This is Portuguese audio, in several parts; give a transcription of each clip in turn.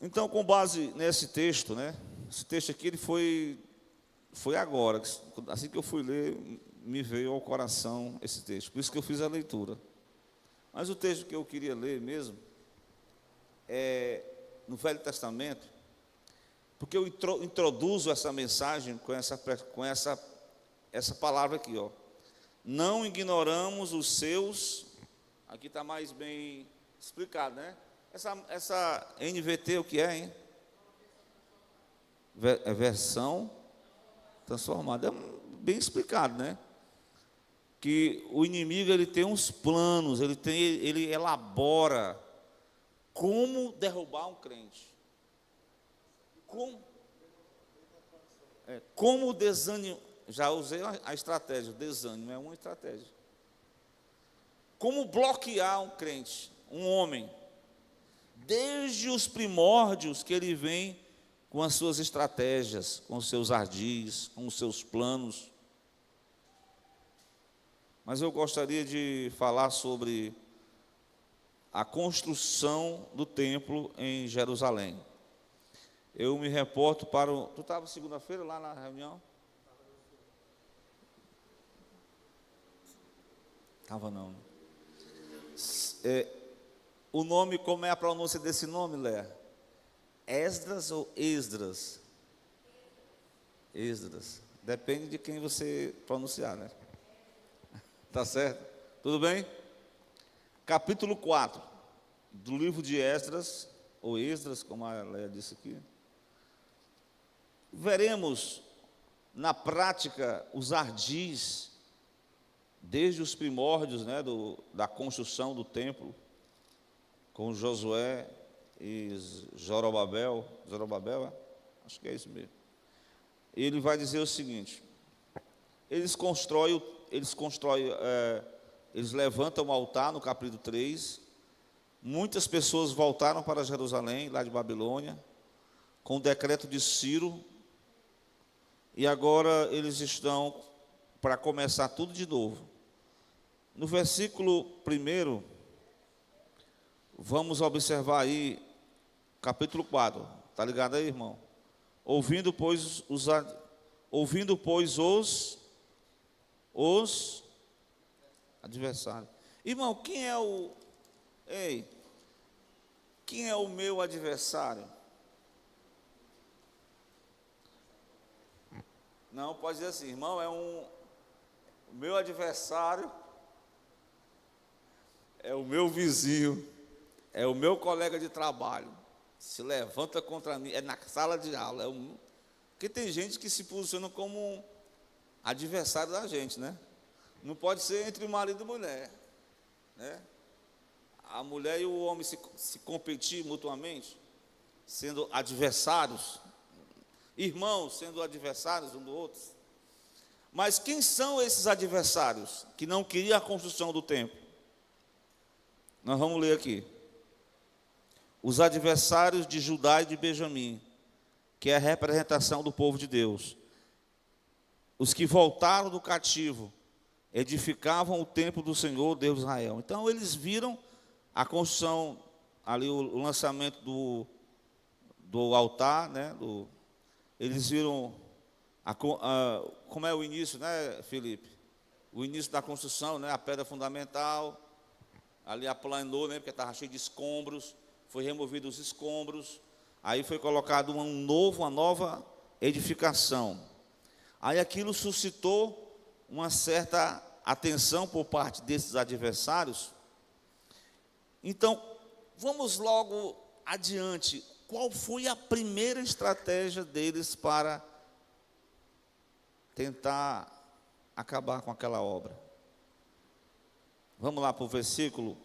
Então, com base nesse texto, né? Esse texto aqui ele foi agora, assim que eu fui ler, me veio ao coração esse texto. Por isso que eu fiz a leitura. Mas o texto que eu queria ler mesmo é no Velho Testamento, porque eu introduzo essa mensagem com essa palavra aqui, ó. Não ignoramos os seus. Aqui está mais bem explicado, né? Essa NVT, o que é, hein? É versão transformada. É bem explicado, né? Que o inimigo ele tem uns planos, ele elabora como derrubar um crente. Como desânimo. Já usei a estratégia, o desânimo é uma estratégia. Como bloquear um crente, um homem, desde os primórdios que ele vem com as suas estratégias, com os seus ardis, com os seus planos. Mas eu gostaria de falar sobre a construção do templo em Jerusalém. Eu me reporto para o... Tu estava segunda-feira lá na reunião? Estava não. O nome, como é a pronúncia desse nome, Léa? Esdras ou Esdras? Esdras. Depende de quem você pronunciar, né? Tá certo? Tudo bem? Capítulo 4 do livro de Esdras, ou Esdras, como a Léa disse aqui. Veremos na prática os ardis, desde os primórdios, né, da construção do templo, com Josué e Zorobabel, acho que é isso mesmo. Ele vai dizer o seguinte: eles levantam o altar no capítulo 3, muitas pessoas voltaram para Jerusalém, lá de Babilônia, com o decreto de Ciro, e agora eles estão para começar tudo de novo. No versículo 1, vamos observar aí, capítulo 4, está ligado aí, irmão? Ouvindo, pois, os adversários. Irmão, quem é o meu adversário? Não, pode dizer assim, irmão, o meu adversário é o meu vizinho, é o meu colega de trabalho, se levanta contra mim, é na sala de aula, porque tem gente que se posiciona como adversário da gente, né? Não pode ser entre marido e mulher, né? A mulher e o homem se competir mutuamente, sendo adversários, irmãos sendo adversários um do outro. Mas quem são esses adversários que não queriam a construção do templo? Nós vamos ler aqui. Os adversários de Judá e de Benjamim, que é a representação do povo de Deus. Os que voltaram do cativo, edificavam o templo do Senhor, Deus de Israel. Então eles viram a construção, ali o lançamento do altar, né? Eles viram como é o início, né, Felipe? O início da construção, né? A pedra fundamental, ali aplanou, né? Porque estava cheio de escombros, foi removido os escombros, aí foi colocado uma nova edificação. Aí aquilo suscitou uma certa atenção por parte desses adversários. Então, vamos logo adiante. Qual foi a primeira estratégia deles para tentar acabar com aquela obra? Vamos lá para o versículo.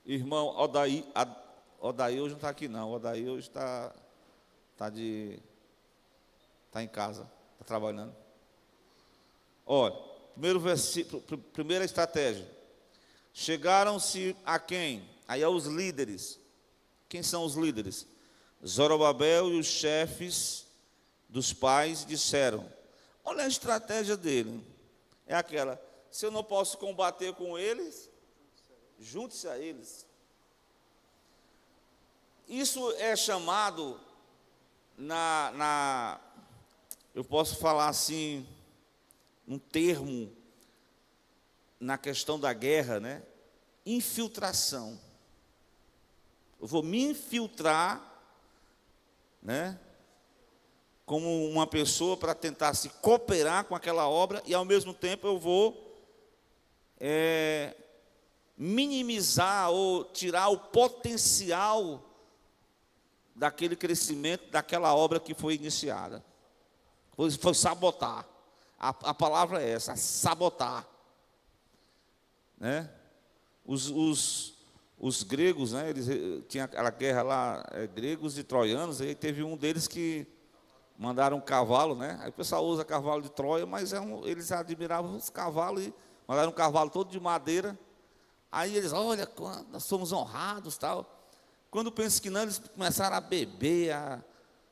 Irmão Odaí hoje não está aqui não. Odaí hoje está em casa, está trabalhando. Olha, primeiro versículo, primeira estratégia. Chegaram-se a quem? Aí aos líderes. Quem são os líderes? Zorobabel e os chefes dos pais disseram: olha a estratégia dele. É aquela: se eu não posso combater com eles, junte-se a eles. Isso é chamado, eu posso falar assim, um termo, na questão da guerra, né? Infiltração. Eu vou me infiltrar, né? Como uma pessoa para tentar se cooperar com aquela obra e, ao mesmo tempo, eu vou minimizar ou tirar o potencial daquele crescimento, daquela obra que foi iniciada. Foi sabotar. A palavra é essa, sabotar. Né? Os gregos, né, eles tinham aquela guerra lá, gregos e troianos, aí teve um deles que mandaram um cavalo, né? Aí o pessoal usa cavalo de Troia, mas eles admiravam os cavalos e mandaram um cavalo todo de madeira. Aí eles, olha, nós somos honrados, tal. Quando pensa que não, eles começaram a beber,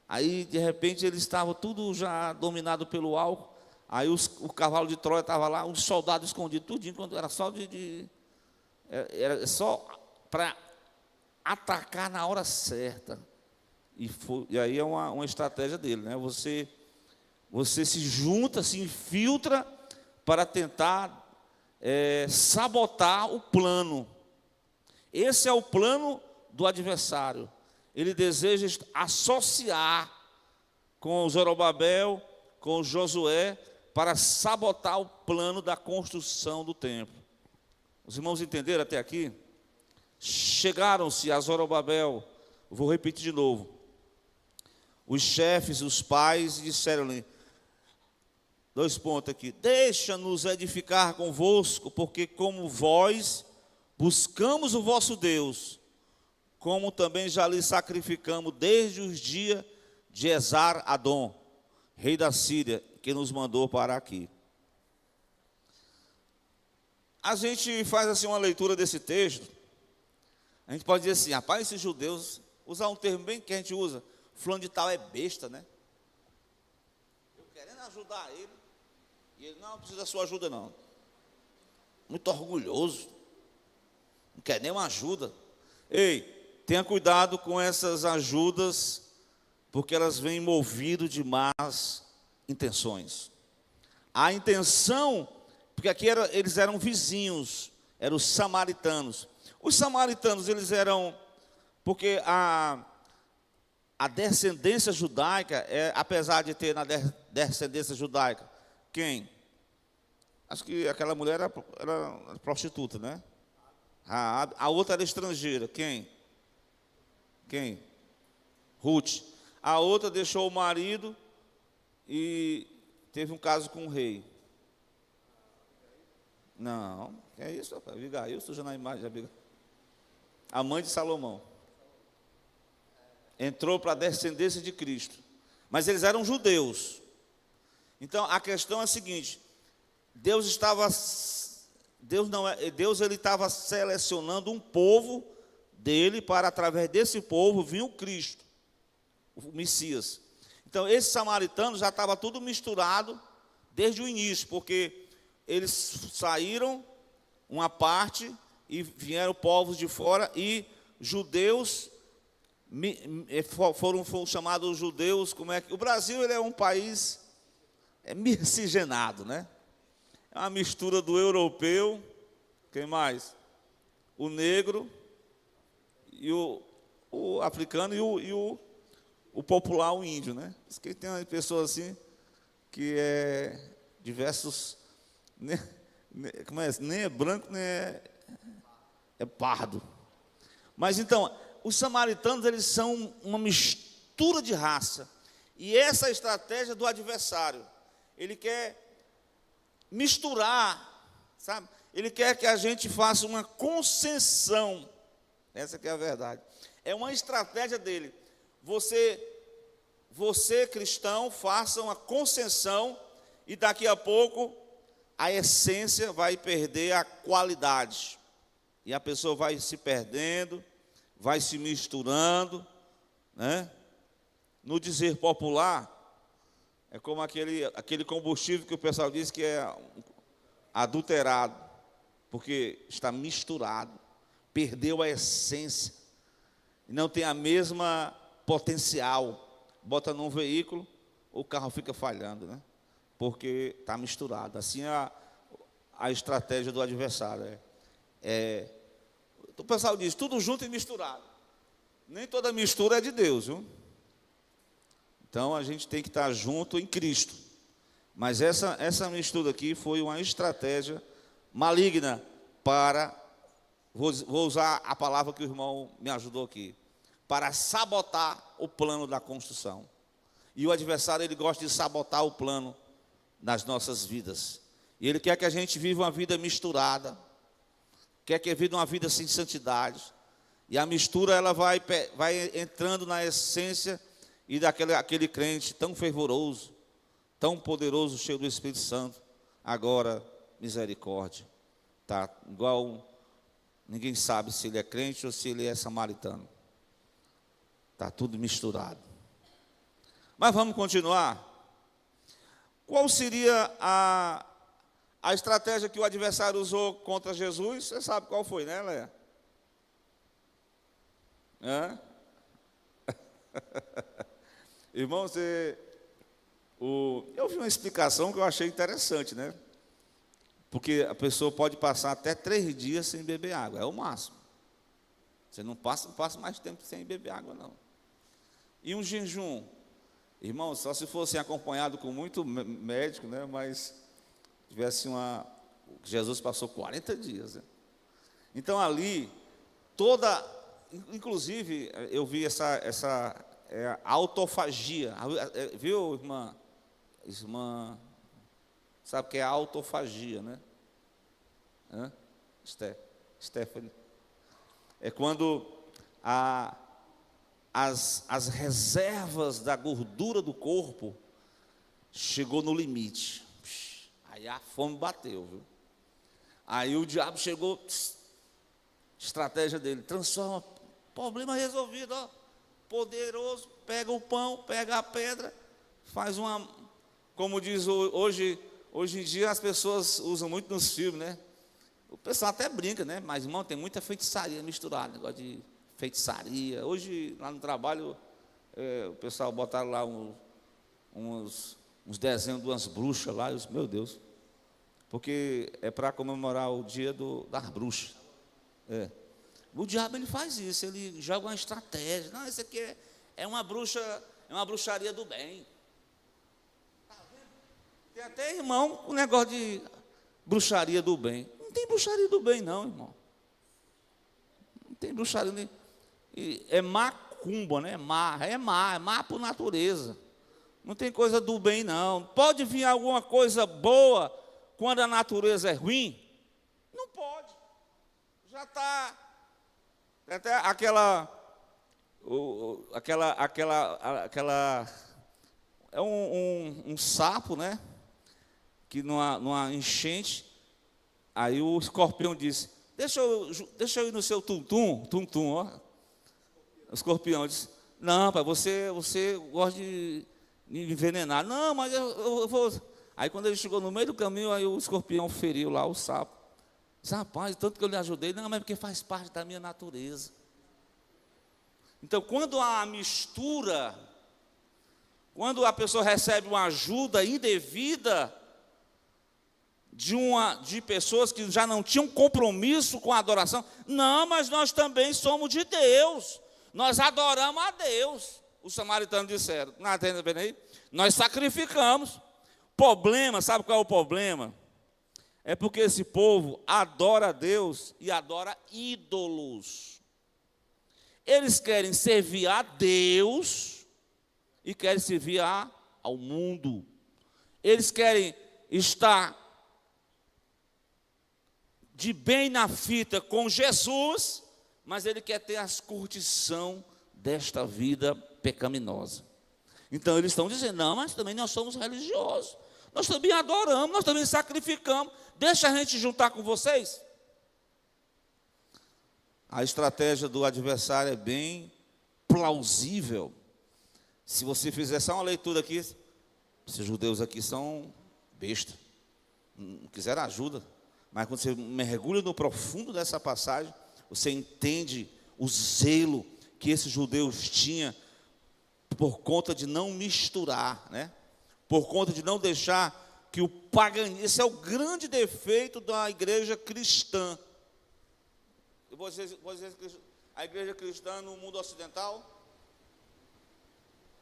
aí de repente eles estavam tudo já dominado pelo álcool. Aí o cavalo de Troia estava lá, os soldados escondidos, tudinho, quando era só era só para atacar na hora certa. E aí é uma estratégia dele, né? Você se junta, se infiltra para tentar sabotar o plano. Esse é o plano do adversário. Ele deseja associar com o Zorobabel, com o Josué, para sabotar o plano da construção do templo. Os irmãos entenderam até aqui? Chegaram-se a Zorobabel, vou repetir de novo, os chefes, os pais, disseram-lhe, 2 pontos aqui, deixa-nos edificar convosco, porque como vós buscamos o vosso Deus, como também já lhe sacrificamos desde os dias de Esar-Adom, rei da Síria, que nos mandou para aqui. A gente faz assim uma leitura desse texto, a gente pode dizer assim, rapaz, esses judeus, usar um termo bem que a gente usa, fulano de tal é besta, né? Eu querendo ajudar ele, e ele não precisa da sua ajuda não. Muito orgulhoso, não quer nem uma ajuda. Ei, tenha cuidado com essas ajudas, porque elas vêm movidas de más intenções. A intenção, porque aqui eles eram vizinhos, eram os samaritanos. Os samaritanos, eles eram, porque a descendência judaica, apesar de ter na descendência judaica, quem? Acho que aquela mulher era prostituta, né? A outra era estrangeira, quem? Ruth. A outra deixou o marido e teve um caso com o rei. Não, que é isso, rapaz? Abigail, suja na imagem de Abigail. A mãe de Salomão. Entrou para a descendência de Cristo. Mas eles eram judeus. Então, a questão é a seguinte. Deus ele estava selecionando um povo dele para, através desse povo, vir o Cristo, o Messias. Então, esses samaritanos já estava tudo misturado desde o início, porque eles saíram uma parte e vieram povos de fora e judeus foram chamados judeus. Como é que o Brasil ele é um país miscigenado, né? É uma mistura do europeu, quem mais? O negro e o africano e o popular, o índio, né? Que tem uma pessoa assim que é diversos, como é? Nem é branco, nem é pardo. Mas então, os samaritanos, eles são uma mistura de raça. E essa é a estratégia do adversário. Ele quer misturar, sabe? Ele quer que a gente faça uma concessão. Essa que é a verdade. É uma estratégia dele. Você cristão, faça uma concessão e daqui a pouco a essência vai perder a qualidade. E a pessoa vai se perdendo, vai se misturando, né? No dizer popular, é como aquele combustível que o pessoal diz que é adulterado, porque está misturado, perdeu a essência. não tem a mesma potencial. Bota num veículo, o carro fica falhando, né? Porque está misturado. Assim é a estratégia do adversário. O pessoal diz, tudo junto e misturado. Nem toda mistura é de Deus, viu? Então a gente tem que estar junto em Cristo. Mas essa mistura aqui foi uma estratégia maligna para, vou usar a palavra que o irmão me ajudou aqui, para sabotar o plano da construção. E o adversário, ele gosta de sabotar o plano das nossas vidas. E ele quer que a gente viva uma vida misturada, quer que viva uma vida sem santidade. E a mistura, ela vai entrando na essência e daquele crente tão fervoroso, tão poderoso, cheio do Espírito Santo. Agora, misericórdia. Tá igual, ninguém sabe se ele é crente ou se ele é samaritano. Está tudo misturado. Mas vamos continuar. Qual seria a estratégia que o adversário usou contra Jesus? Você sabe qual foi, né, Léa? Irmão, eu vi uma explicação que eu achei interessante, né? Porque a pessoa pode passar até 3 dias sem beber água, é o máximo. Você não passa mais tempo sem beber água, não. E um jejum? Irmão, só se fosse acompanhado com muito médico, né? Mas tivesse Jesus passou 40 dias, né? Então ali, inclusive, eu vi essa autofagia, viu, irmã? Irmã, sabe o que é autofagia, né? Stephanie. É quando as reservas da gordura do corpo chegou no limite. Aí a fome bateu, viu? Aí o diabo chegou, estratégia dele, transforma, problema resolvido, ó, poderoso, pega o pão, pega a pedra, faz como diz hoje em dia as pessoas usam muito nos filmes, né? O pessoal até brinca, né? Mas, irmão, tem muita feitiçaria misturada, negócio de feitiçaria. Hoje, lá no trabalho, o pessoal botaram lá uns desenhos de umas bruxas lá, meu Deus, porque é para comemorar o dia das bruxas. O diabo, ele faz isso, ele joga uma estratégia. Não, isso aqui é uma bruxaria do bem. Tá vendo? Tem até irmão com negócio de bruxaria do bem. Não tem bruxaria do bem, não, irmão. Não tem bruxaria nem. É macumba, né? É má por natureza. Não tem coisa do bem, não. Pode vir alguma coisa boa quando a natureza é ruim? Não pode. Já está. Até aquela é um sapo, né? Que numa enchente, aí o escorpião disse: deixa eu ir no seu tum-tum, ó. O escorpião disse: não, pai, você gosta de me envenenar. Não, mas eu vou. Aí quando ele chegou no meio do caminho, aí o escorpião feriu lá o sapo. Disse: rapaz, tanto que eu lhe ajudei. Não, mas porque faz parte da minha natureza. Então, quando há a mistura, quando a pessoa recebe uma ajuda indevida de pessoas que já não tinham compromisso com a adoração, não, mas nós também somos de Deus, nós adoramos a Deus. Os samaritanos disseram, não está vendo aí? Nós sacrificamos. Problema, sabe qual é o problema? É porque esse povo adora a Deus e adora ídolos. Eles querem servir a Deus e querem servir ao mundo. Eles querem estar de bem na fita com Jesus, mas ele quer ter as curtição desta vida pecaminosa. Então eles estão dizendo: não, mas também nós somos religiosos, nós também adoramos, nós também sacrificamos, deixa a gente juntar com vocês. A estratégia do adversário é bem plausível. Se você fizer só uma leitura aqui, esses judeus aqui são bestas, não quiseram ajuda. Mas quando você mergulha no profundo dessa passagem, você entende o zelo que esses judeus tinham por conta de não misturar, né? Por conta de não deixar que o paganismo, esse é o grande defeito da igreja cristã. Eu vou dizer a igreja cristã no mundo ocidental.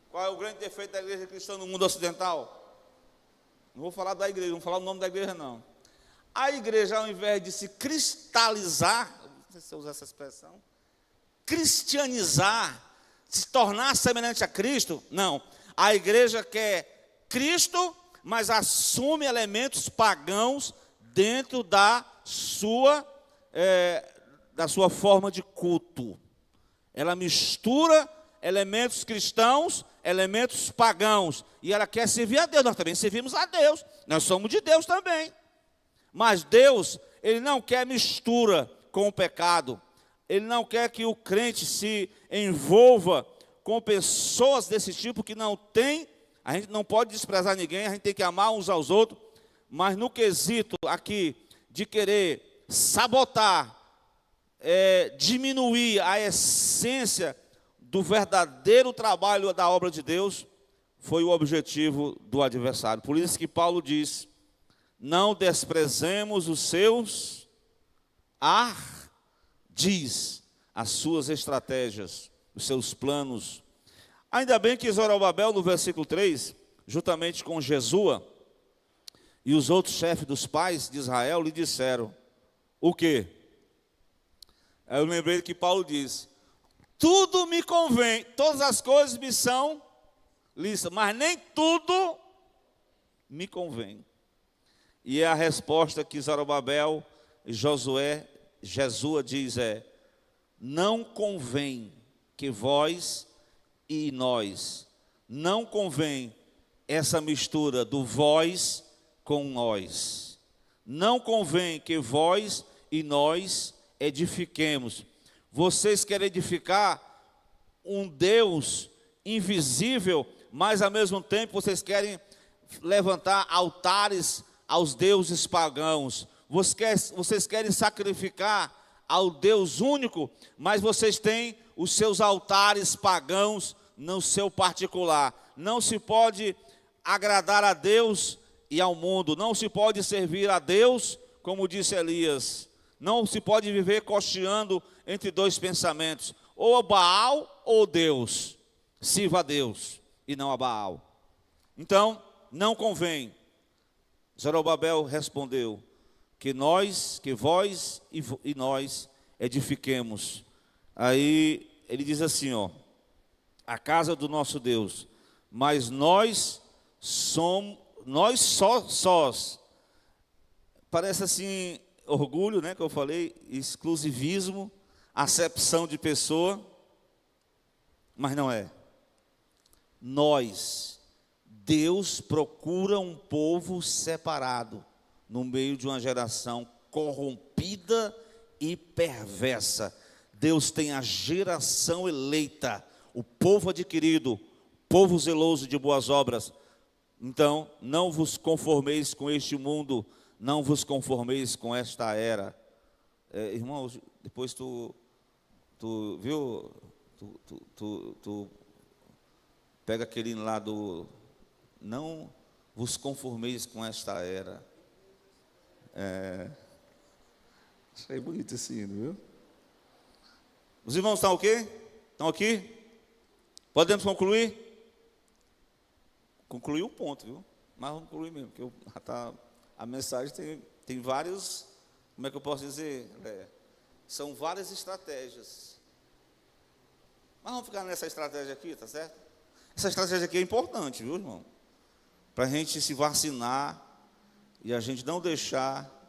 Qual é o grande defeito da igreja cristã no mundo ocidental? Não vou falar da igreja, não vou falar o nome da igreja, não. A igreja, ao invés de se cristalizar, não sei se eu usar essa expressão, cristianizar, se tornar semelhante a Cristo, não. A igreja quer Cristo, mas assume elementos pagãos dentro da sua forma de culto. Ela mistura elementos cristãos, elementos pagãos, e ela quer servir a Deus. Nós também servimos a Deus, nós somos de Deus também. Mas Deus, Ele não quer mistura com o pecado. Ele não quer que o crente se envolva com pessoas desse tipo que não tem. A gente não pode desprezar ninguém, a gente tem que amar uns aos outros. Mas no quesito aqui de querer sabotar, diminuir a essência do verdadeiro trabalho da obra de Deus, foi o objetivo do adversário. Por isso que Paulo diz: não desprezemos os seus ardis, as suas estratégias, os seus planos. Ainda bem que Zorobabel, no versículo 3, juntamente com Jesua e os outros chefes dos pais de Israel, lhe disseram o quê? Eu lembrei que Paulo diz: tudo me convém, todas as coisas me são lícitas, mas nem tudo me convém. E a resposta que Zorobabel e Jesua diz não convém que vós e nós, não convém essa mistura do vós com nós. Não convém que vós e nós edifiquemos. Vocês querem edificar um Deus invisível, mas ao mesmo tempo vocês querem levantar altares aos deuses pagãos. Vocês querem sacrificar ao Deus único, mas vocês têm os seus altares pagãos no seu particular. Não se pode agradar a Deus e ao mundo. Não se pode servir a Deus, como disse Elias. Não se pode viver cocheando entre dois pensamentos, ou a Baal ou Deus. Sirva a Deus e não a Baal. Então, não convém. Zorobabel respondeu: que vós e nós edifiquemos. Aí ele diz assim, a casa do nosso Deus, mas nós sós. Parece assim, orgulho, né, que eu falei, exclusivismo, acepção de pessoa, mas não é. Deus procura um povo separado no meio de uma geração corrompida e perversa. Deus tem a geração eleita, o povo adquirido, povo zeloso de boas obras. Então, não vos conformeis com este mundo, não vos conformeis com esta era. Irmãos, depois tu viu, tu pega aquele lá do, não vos conformeis com esta era. Achei bonito esse hino, viu? Os irmãos estão ok? Estão aqui? Podemos concluir? Concluir o ponto, viu? Mas vamos concluir mesmo, porque a mensagem tem vários, como é que eu posso dizer? São várias estratégias. Mas vamos ficar nessa estratégia aqui, tá certo? Essa estratégia aqui é importante, viu, irmão? Para a gente se vacinar e a gente não deixar.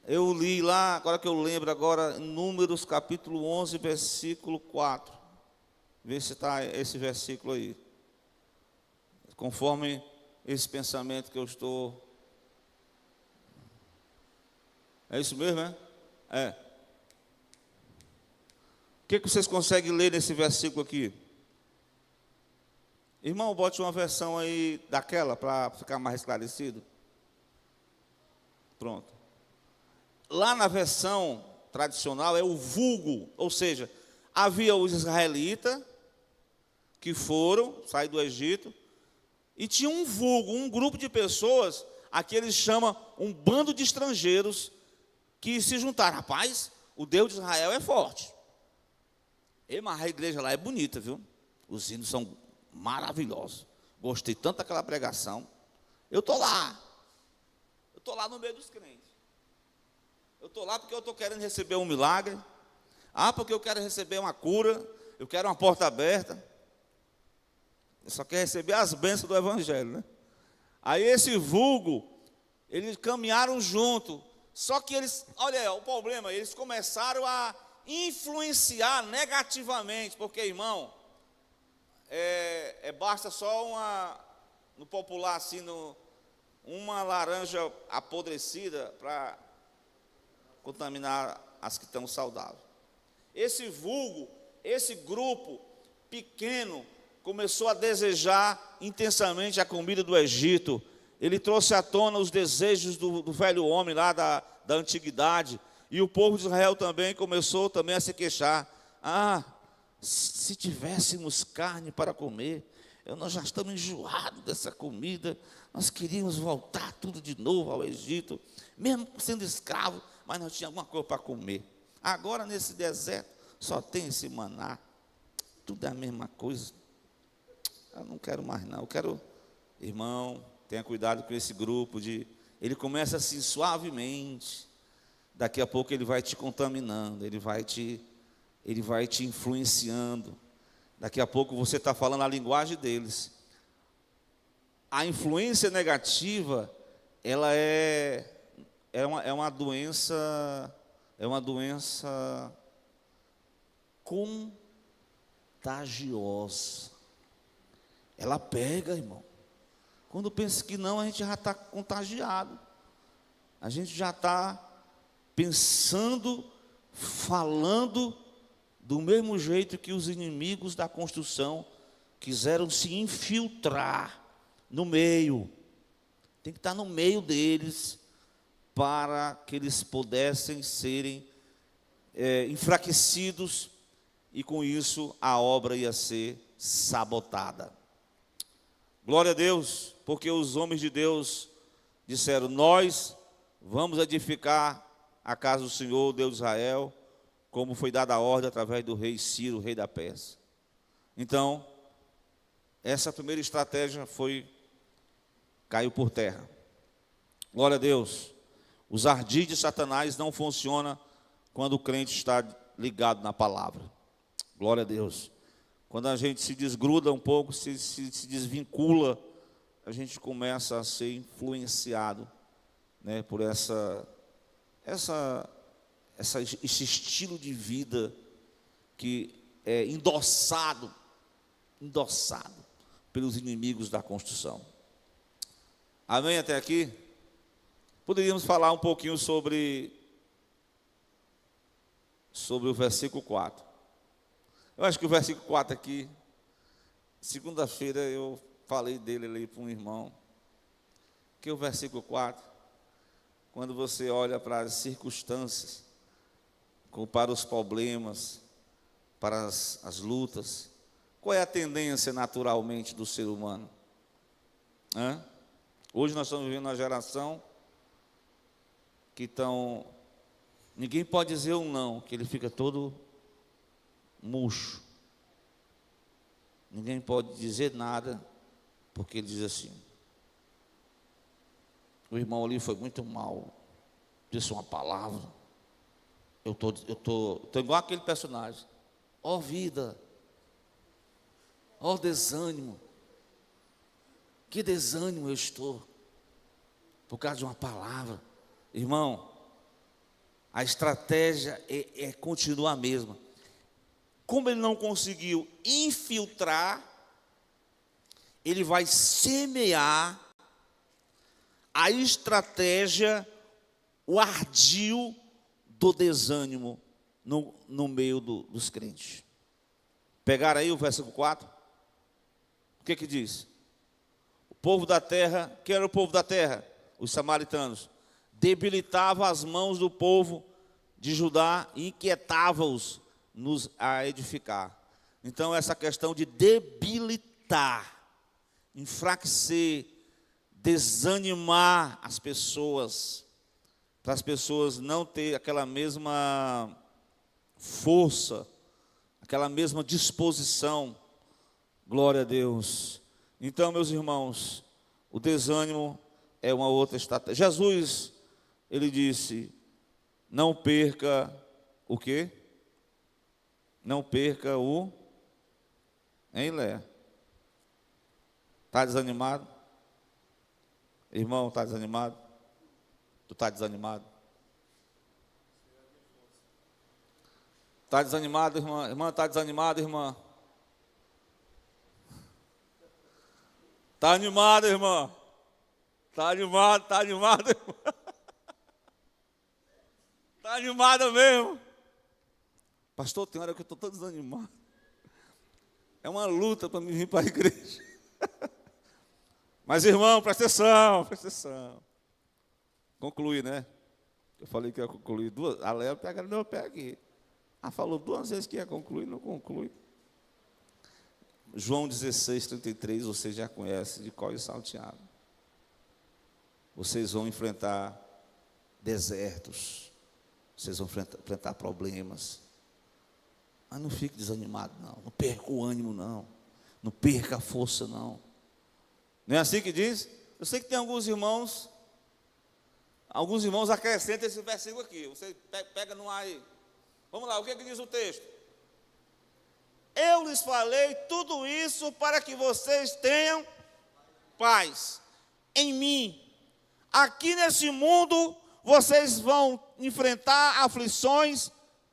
Eu li lá, agora que eu lembro agora, Números capítulo 11, versículo 4. Vê se está esse versículo aí. Conforme esse pensamento que eu estou. É isso mesmo, é? É. O que vocês conseguem ler nesse versículo aqui? Irmão, bote uma versão aí daquela para ficar mais esclarecido. Pronto. Lá na versão tradicional é o vulgo, ou seja, havia os israelitas, que foram sair do Egito, e tinha um vulgo, um grupo de pessoas, aqui eles chamam um bando de estrangeiros, que se juntaram. Rapaz, o Deus de Israel é forte. Mas a igreja lá é bonita, viu? Os hinos são maravilhosos. Gostei tanto daquela pregação. Eu estou lá. Eu estou lá no meio dos crentes. Eu estou lá porque eu estou querendo receber um milagre. Porque eu quero receber uma cura. Eu quero uma porta aberta. Eu só quero receber as bênçãos do evangelho, né? Aí esse vulgo, eles caminharam junto. Só que eles, olha o problema, eles começaram a influenciar negativamente, porque, irmão, basta só no popular assim, uma laranja apodrecida para contaminar as que estão saudáveis. Esse vulgo, esse grupo pequeno, começou a desejar intensamente a comida do Egito. Ele trouxe à tona os desejos do velho homem lá da antiguidade. E o povo de Israel também começou a se queixar. Se tivéssemos carne para comer, nós já estamos enjoados dessa comida. Nós queríamos voltar tudo de novo ao Egito, mesmo sendo escravo, mas nós tínhamos alguma coisa para comer. Agora nesse deserto só tem esse maná. Tudo é a mesma coisa. Eu não quero mais não. Eu quero, irmão, tenha cuidado com esse grupo ele começa assim suavemente. Daqui a pouco ele vai te contaminando, ele vai te influenciando. Daqui a pouco você está falando a linguagem deles. A influência negativa, ela é uma doença contagiosa. Ela pega, irmão. Quando pensa que não, a gente já está contagiado. A gente já está pensando, falando do mesmo jeito que os inimigos da construção quiseram se infiltrar no meio. Tem que estar no meio deles para que eles pudessem serem enfraquecidos e com isso a obra ia ser sabotada. Glória a Deus, porque os homens de Deus disseram: nós vamos edificar a casa do Senhor, Deus de Israel, como foi dada a ordem através do rei Ciro, rei da Pérsia. Então, essa primeira estratégia caiu por terra. Glória a Deus. Os ardis de Satanás não funcionam quando o crente está ligado na palavra. Glória a Deus. Quando a gente se desgruda um pouco, se desvincula, a gente começa a ser influenciado, né, por esse estilo de vida que é endossado pelos inimigos da construção. Amém até aqui? Poderíamos falar um pouquinho sobre o versículo 4. Eu acho que o versículo 4 aqui, segunda-feira eu falei dele ali para um irmão, que o versículo 4, quando você olha para as circunstâncias, para os problemas, para as lutas, qual é a tendência naturalmente do ser humano? Hoje nós estamos vivendo uma geração que ninguém pode dizer um não, que ele fica todo murcho. Ninguém pode dizer nada, porque ele diz assim: o irmão ali foi muito mal, disse uma palavra, eu tô igual aquele personagem. Ó vida, ó desânimo, que desânimo eu estou, por causa de uma palavra. Irmão, a estratégia continua a mesma. Como ele não conseguiu infiltrar, ele vai semear a estratégia, o ardil do desânimo no meio dos crentes. Pegaram aí o versículo 4? O que diz? O povo da terra, quem era o povo da terra? Os samaritanos. Debilitava as mãos do povo de Judá e inquietava-os nos a edificar. Então, essa questão de debilitar, enfraquecer, desanimar as pessoas, para as pessoas não ter aquela mesma força, aquela mesma disposição. Glória a Deus. Então, meus irmãos, o desânimo é uma outra estratégia. Jesus, ele disse, não perca o quê? Não perca o... Hein, Léa? Está desanimado? Irmão, está desanimado? Tu está desanimado? Está desanimado, irmã? Irmã, está desanimada, irmã? Está animada, irmã? Está animada, irmã? Está animada mesmo? Pastor, tem hora que eu estou todo desanimado. É uma luta para me vir para a igreja. Mas, irmão, presta atenção. Concluir, né? Eu falei que ia concluir duas. A Léa pega no meu pé aqui. Falou 2 vezes que ia concluir, não conclui. João 16, 33, vocês já conhecem de cor e salteado. Vocês vão enfrentar desertos. Vocês vão enfrentar problemas. Mas não fique desanimado, não. Não perca o ânimo, não. Não perca a força, não. Não é assim que diz? Eu sei que tem alguns irmãos acrescentam esse versículo aqui. Você pega no ar aí. Vamos lá, o que diz o texto? Eu lhes falei tudo isso para que vocês tenham paz em mim. Aqui nesse mundo, vocês vão enfrentar aflições,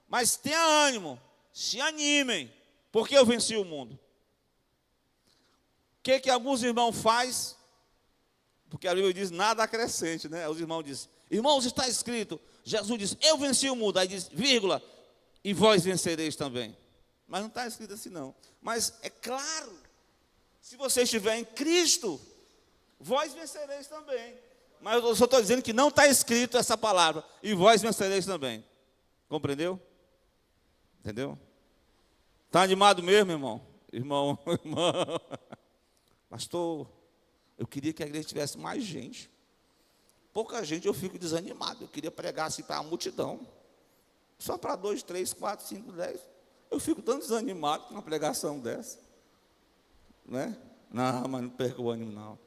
mas tenha ânimo, se animem, porque eu venci o mundo. O que alguns irmãos fazem? Porque a Bíblia diz nada acrescente, né? Os irmãos dizem, irmãos, está escrito, Jesus diz, eu venci o mundo, aí diz, vírgula, e vós vencereis também. Mas não está escrito assim não. Mas é claro, se você estiver em Cristo, vós vencereis também. Mas eu só estou dizendo que não está escrito essa palavra, e vós vencereis também. Compreendeu? Entendeu? Está animado mesmo, irmão? Irmão. Pastor, eu queria que a igreja tivesse mais gente. Pouca gente, eu fico desanimado. Eu queria pregar assim para a multidão. Só para 2, 3, 4, 5, 10. Eu fico tão desanimado com uma pregação dessa. Né? Não, mas não perca o ânimo, não.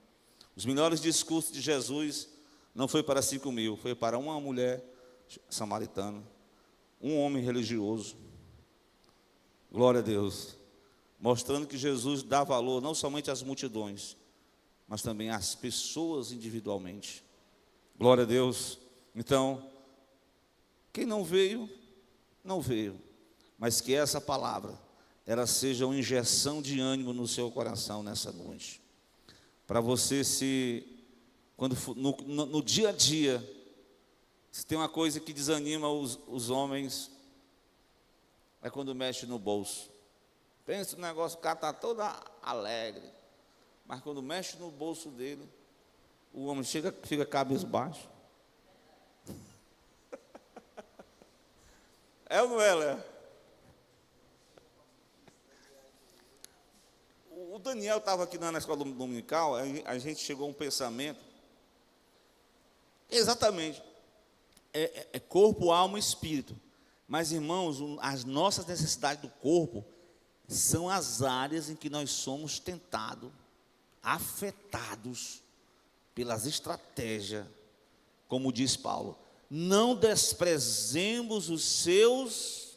Os melhores discursos de Jesus não foi para 5.000, foi para uma mulher samaritana, um homem religioso. Glória a Deus. Mostrando que Jesus dá valor não somente às multidões, mas também às pessoas individualmente. Glória a Deus. Então, quem não veio, não veio. Mas que essa palavra, ela seja uma injeção de ânimo no seu coração nessa noite. Para você no dia a dia, se tem uma coisa que desanima os homens, é quando mexe no bolso. Pensa no negócio, o cara está todo alegre. Mas quando mexe no bolso dele, o homem fica cabisbaixo. É ou não é, Léo? O Daniel estava aqui na escola dominical, a gente chegou a um pensamento. Exatamente. É corpo, alma e espírito. Mas, irmãos, as nossas necessidades do corpo são as áreas em que nós somos tentados, afetados pelas estratégias, como diz Paulo. Não desprezemos os seus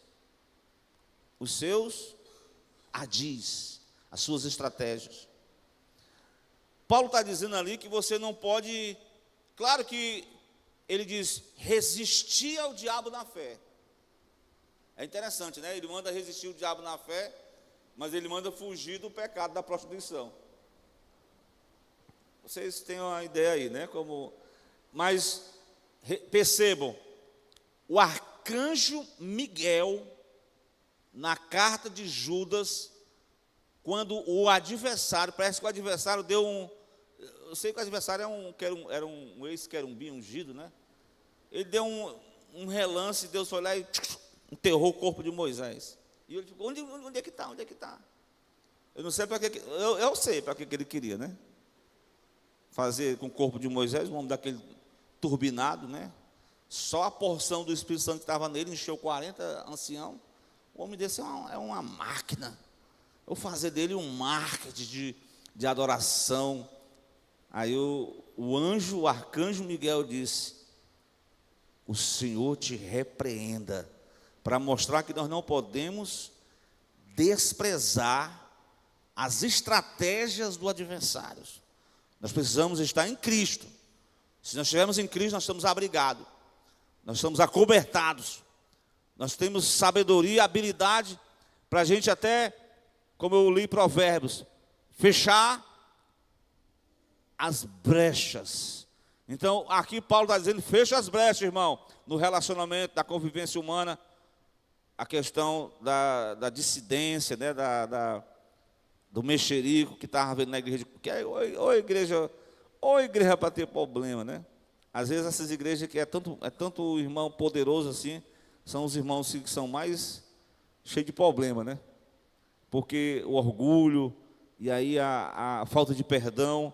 ardis, as suas estratégias. Paulo está dizendo ali que você não pode, claro que ele diz, resistir ao diabo na fé. É interessante, né? Ele manda resistir ao diabo na fé, mas ele manda fugir do pecado da prostituição. Vocês têm uma ideia aí, né? Mas percebam, o arcanjo Miguel, na carta de Judas, quando o adversário, parece que o adversário deu eu sei que o adversário era um ex-querubim ungido, né? Ele deu um relance, Deus foi lá e enterrou o corpo de Moisés. E ele ficou, onde é que está? Onde é que está? Eu não sei para que, eu sei para que ele queria, né? Fazer com o corpo de Moisés, um homem daquele turbinado, né? Só a porção do Espírito Santo que estava nele encheu 40 anciãos. O homem desse é uma máquina. Eu vou fazer dele um marketing de adoração. Aí o arcanjo Miguel disse: o Senhor te repreenda, para mostrar que nós não podemos desprezar as estratégias do adversário. Nós precisamos estar em Cristo. Se nós estivermos em Cristo, nós estamos abrigados, nós estamos acobertados, nós temos sabedoria e habilidade para a gente até, como eu li Provérbios, fechar as brechas. Então, aqui Paulo está dizendo, fecha as brechas, irmão, no relacionamento, da convivência humana, a questão da dissidência, né, do mexerico que estava vendo na igreja, que ou igreja para ter problema, né? Às vezes essas igrejas que é tanto irmão poderoso assim, são os irmãos que são mais cheios de problema, né? Porque o orgulho, e aí a falta de perdão,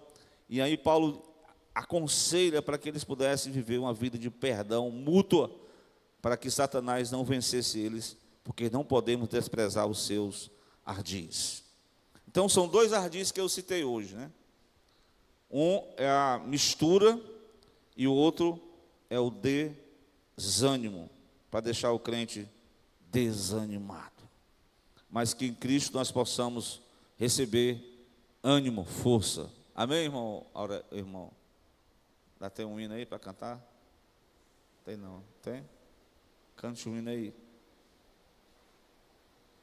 e aí Paulo aconselha para que eles pudessem viver uma vida de perdão mútua, para que Satanás não vencesse eles, porque não podemos desprezar os seus ardis. Então são dois ardis que eu citei hoje, né? Um é a mistura e o outro é o desânimo, para deixar o crente desanimado. Mas que em Cristo nós possamos receber ânimo, força. Amém, irmão? Irmão, tem um hino aí para cantar? Tem não? Tem? Cante um hino aí.